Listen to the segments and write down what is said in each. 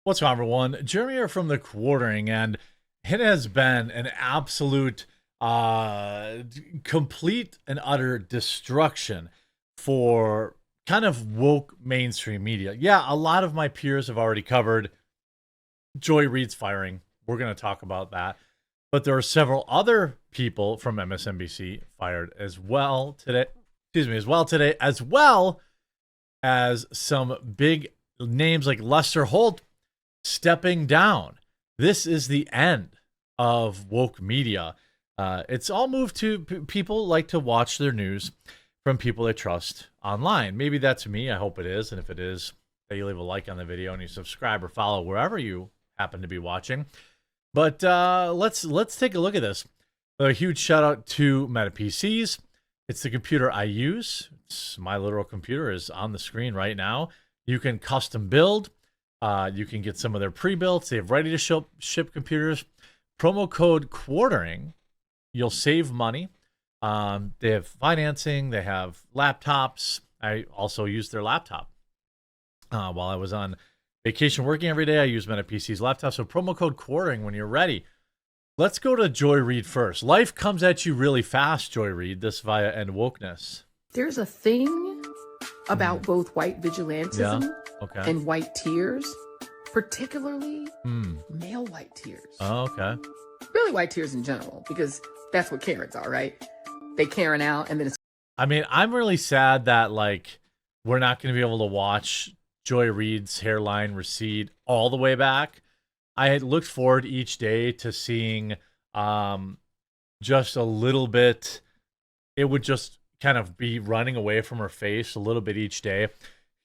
What's up, everyone? Jeremy here from the Quartering, and it has been an absolute, complete and utter destruction for kind of woke mainstream media. Yeah, a lot of my peers have already covered Joy Reid's firing. We're going to talk about that. But there are several other people from MSNBC fired as well today. As well as some big names like Lester Holt stepping down. This is the end of woke media. It's all moved to people like to watch their news from people they trust online. Maybe that's me. I hope it is. And if it is, that you leave a like on the video and you subscribe or follow wherever you happen to be watching. But let's take a look at this. A huge shout out to Meta PCs. It's the computer I use. My literal computer is on the screen right now. You can custom build. You can get some of their pre-builts. They have ready to ship computers. Promo code Quartering. You'll save money. They have financing. They have laptops. I also used their laptop while I was on vacation working every day. I use Meta PC's laptop. So promo code Quartering when you're ready. Let's go to Joy Reid first. Life comes at you really fast, Joy Reid. This via End Wokeness. There's a thing about both white vigilantism and white tears, particularly male white tears. Oh, okay. Really white tears in general, because that's what Karens are, right? They Karen out, and then it's... I mean, I'm really sad that, like, we're not going to be able to watch Joy Reid's hairline recede all the way back. I had looked forward each day to seeing just a little bit. It would just kind of be running away from her face a little bit each day.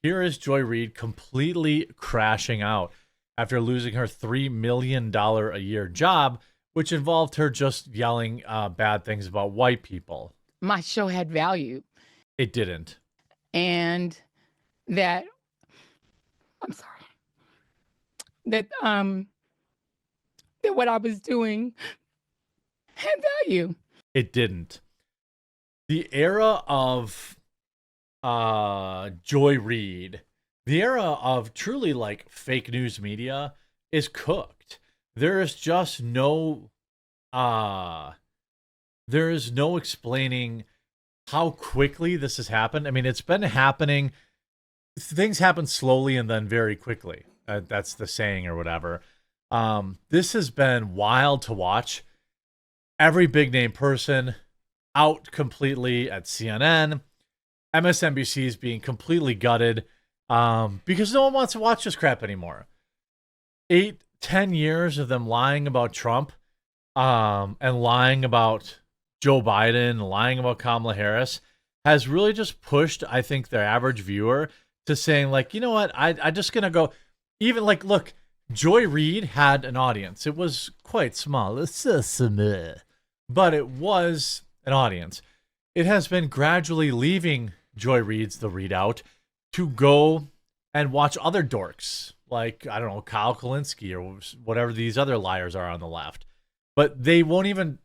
Here is Joy Reid completely crashing out after losing her $3 million a year job, which involved her just yelling bad things about white people. My show had value. It didn't. And that, I'm sorry, that what I was doing had value. It didn't. The era of Joy Reid, the era of truly like fake news media is cooked. There is just no there is no explaining how quickly this has happened. I mean, it's been happening. Things happen slowly and then very quickly. That's the saying or whatever. This has been wild to watch. Every big name person out completely at CNN. MSNBC is being completely gutted because no one wants to watch this crap anymore. 8-10 years of them lying about Trump and lying about Joe Biden and lying about Kamala Harris has really just pushed, I think, their average viewer to saying, like, you know what, I'm just going to go. Even like, look, Joy Reid had an audience. It was quite small. But it was an audience. It has been gradually leaving Joy Reid's The Readout to go and watch other dorks like, I don't know, Kyle Kalinske or whatever these other liars are on the left. But they won't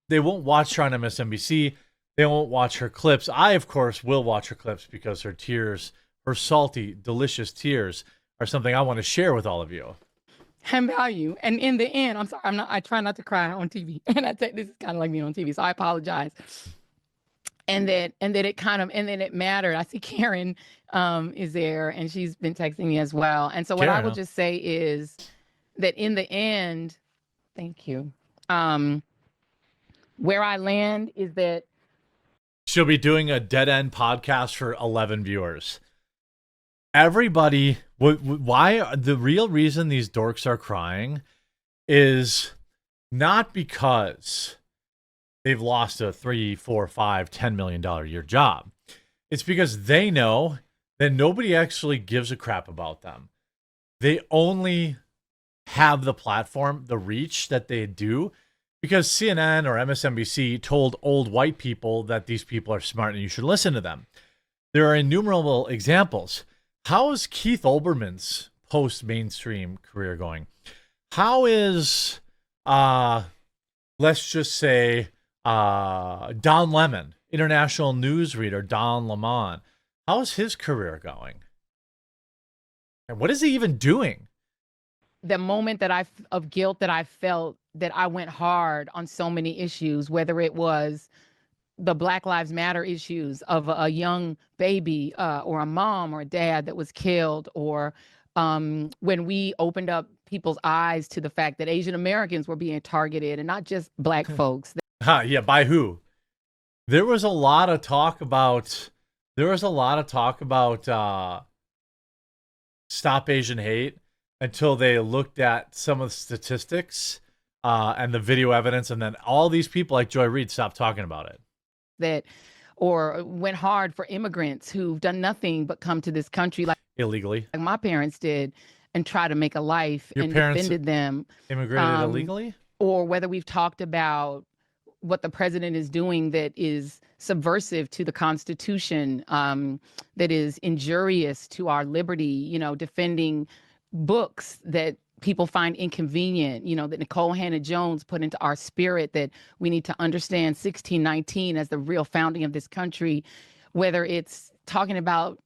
watch her on MSNBC. They won't watch her clips. I, of course, will watch her clips because her tears, her salty, delicious tears are something I want to share with all of you. And value. And in the end, I'm sorry, I try not to cry on TV. And I think this is kind of like me on TV, so I apologize. And then it mattered. I see Karen is there, and she's been texting me as well. And so what I will just say is that in the end, thank you. Where I land is that she'll be doing a dead end podcast for 11 viewers. Everybody, why the real reason these dorks are crying is not because they've lost a $3, $4, $5, $10 million a year job. It's because they know that nobody actually gives a crap about them. They only have the platform, the reach that they do, because CNN or MSNBC told old white people that these people are smart and you should listen to them. There are innumerable examples. How is Keith Olbermann's post-mainstream career going? How is, let's just say, Don Lemon, international newsreader Don Lemon? How is his career going? And what is he even doing? the moment of guilt that I felt, that I went hard on so many issues, whether it was the Black Lives Matter issues of a young baby or a mom or a dad that was killed, or when we opened up people's eyes to the fact that Asian Americans were being targeted and not just Black folks. Yeah, by who? There was a lot of talk about Stop Asian Hate until they looked at some of the statistics and the video evidence, and then all these people like Joy Reid stopped talking about it. That, or went hard for immigrants who've done nothing but come to this country like illegally, like my parents did, and try to make a life. Your and parents defended them. Immigrated illegally? Or whether we've talked about what the president is doing that is subversive to the Constitution, that is injurious to our liberty, defending books that people find inconvenient, that Nicole Hannah-Jones put into our spirit, that we need to understand 1619 as the real founding of this country, whether it's talking about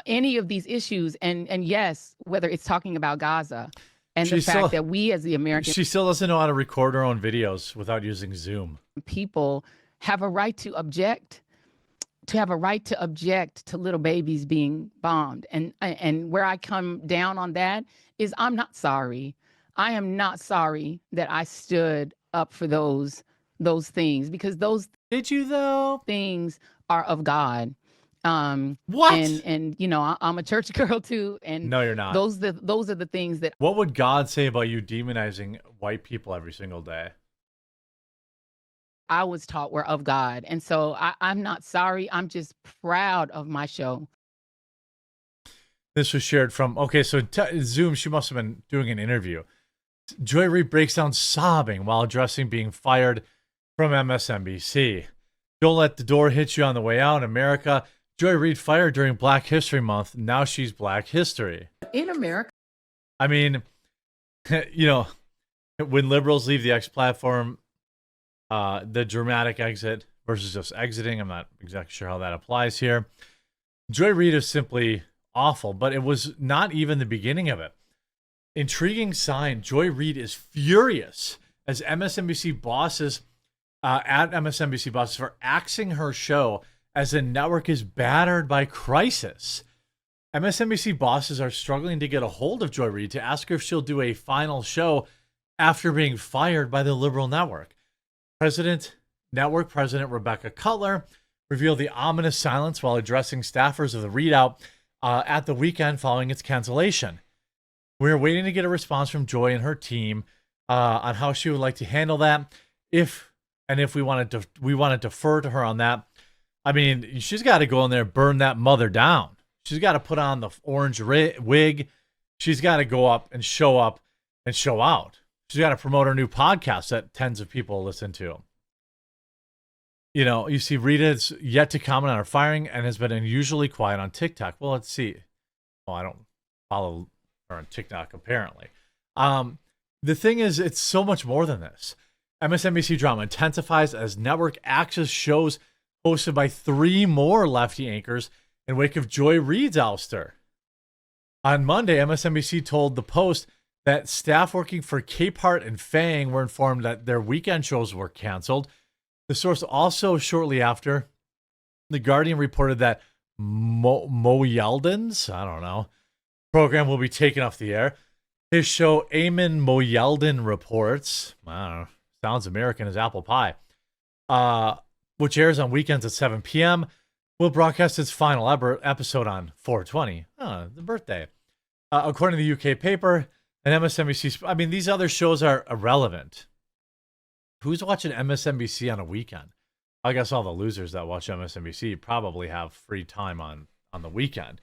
any of these issues, and yes, whether it's talking about Gaza. And the fact that we as the American... She still doesn't know how to record her own videos without using Zoom. People have a right to object, to little babies being bombed. And where I come down on that is I'm not sorry. I am not sorry that I stood up for those things, because those... Did you though? Things are of God. What? And I'm a church girl too. And no, you're not. Those are the things that... What would God say about you demonizing white people every single day? I was taught were of God. And so I'm not sorry. I'm just proud of my show. This was shared from, Zoom, she must have been doing an interview. Joy Reid breaks down sobbing while addressing being fired from MSNBC. Don't let the door hit you on the way out. America, Joy Reid fired during Black History Month. Now she's Black History. In America. I mean, when liberals leave the X platform, the dramatic exit versus just exiting, I'm not exactly sure how that applies here. Joy Reid is simply awful, but it was not even the beginning of it. Intriguing sign, Joy Reid is furious as MSNBC bosses for axing her show as the network is battered by crisis. MSNBC bosses are struggling to get a hold of Joy Reid to ask her if she'll do a final show after being fired by the liberal network. Network President Rebecca Cutler revealed the ominous silence while addressing staffers of the readout at the weekend following its cancellation. We're waiting to get a response from Joy and her team on how she would like to handle that. If we want to defer to her on that. I mean, she's got to go in there and burn that mother down. She's got to put on the orange wig. She's got to go up and show out. She's got to promote her new podcast that tens of people listen to. You see Rita's yet to comment on her firing and has been unusually quiet on TikTok. Well, let's see. Well, I don't follow her on TikTok, apparently. The thing is, it's so much more than this. MSNBC drama intensifies as network axes shows hosted by 3 more lefty anchors in wake of Joy Reid's ouster. On Monday, MSNBC told The Post that staff working for Capehart and Fang were informed that their weekend shows were canceled. The source also, shortly after, The Guardian reported that Mo Yeldon's, program will be taken off the air. His show, Eamon Mo Yeldon Reports, sounds American as apple pie, which airs on weekends at 7 p.m., will broadcast its final episode on 4/20, the birthday. According to the UK paper, and MSNBC, these other shows are irrelevant. Who's watching MSNBC on a weekend? I guess all the losers that watch MSNBC probably have free time on the weekend.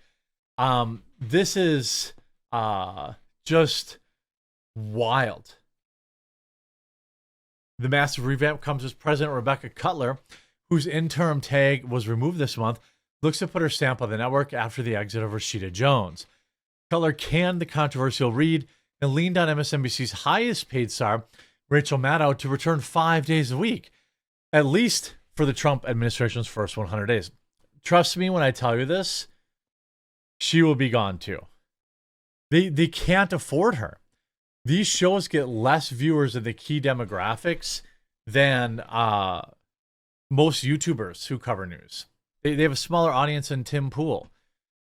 This is just wild. The massive revamp comes as President Rebecca Cutler, whose interim tag was removed this month, looks to put her stamp on the network after the exit of Rashida Jones. Cutler canned the controversial Reid and leaned on MSNBC's highest paid star, Rachel Maddow, to return 5 days a week, at least for the Trump administration's first 100 days. Trust me when I tell you this, she will be gone too. They can't afford her. these shows get less viewers in the key demographics than most YouTubers who cover news. They have a smaller audience than Tim Pool.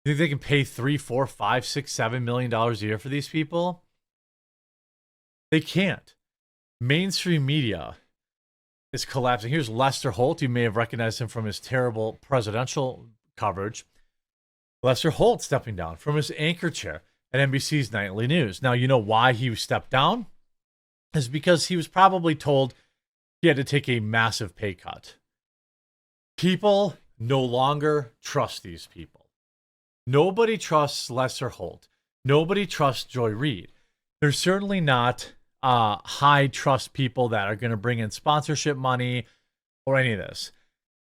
You think they can pay $3, $4, $5, $6, $7 million a year for these people? They can't. Mainstream media is collapsing. Here's Lester Holt. You may have recognized him from his terrible presidential coverage. Lester Holt stepping down from his anchor chair at NBC's Nightly News. Now, you know why he stepped down? Is because he was probably told he had to take a massive pay cut. People no longer trust these people. Nobody trusts Lester Holt. Nobody trusts Joy Reid. They're certainly not high trust people that are going to bring in sponsorship money or any of this.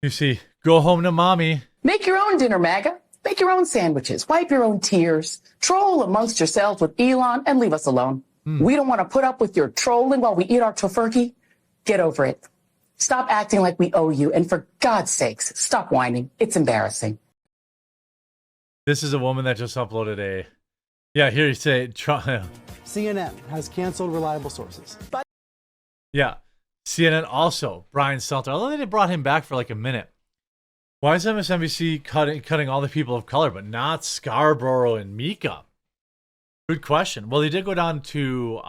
You see, go home to mommy. Make your own dinner, MAGA. Make your own sandwiches. Wipe your own tears. Troll amongst yourselves with Elon and leave us alone. We don't want to put up with your trolling while we eat our tofurkey. Get over it. Stop acting like we owe you. And for God's sakes, stop whining. It's embarrassing. This is a woman that just uploaded a... Yeah, here you say... CNN has canceled reliable sources. Yeah, CNN also, Brian Stelter. Although they brought him back for like a minute. Why is MSNBC cutting all the people of color, but not Scarborough and Mika? Good question. Well, they did go down to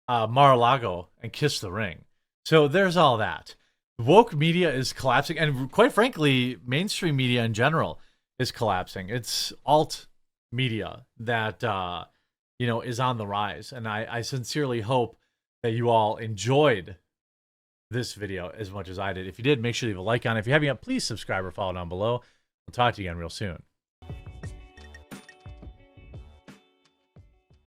Mar-a-Lago and kiss the ring. So there's all that. Woke media is collapsing, and quite frankly, mainstream media in general is collapsing. It's alt media that is on the rise, and I sincerely hope that you all enjoyed this video as much as I did. If you did, make sure you leave a like on it. If you haven't yet, please subscribe or follow down below. We'll talk to you again real soon.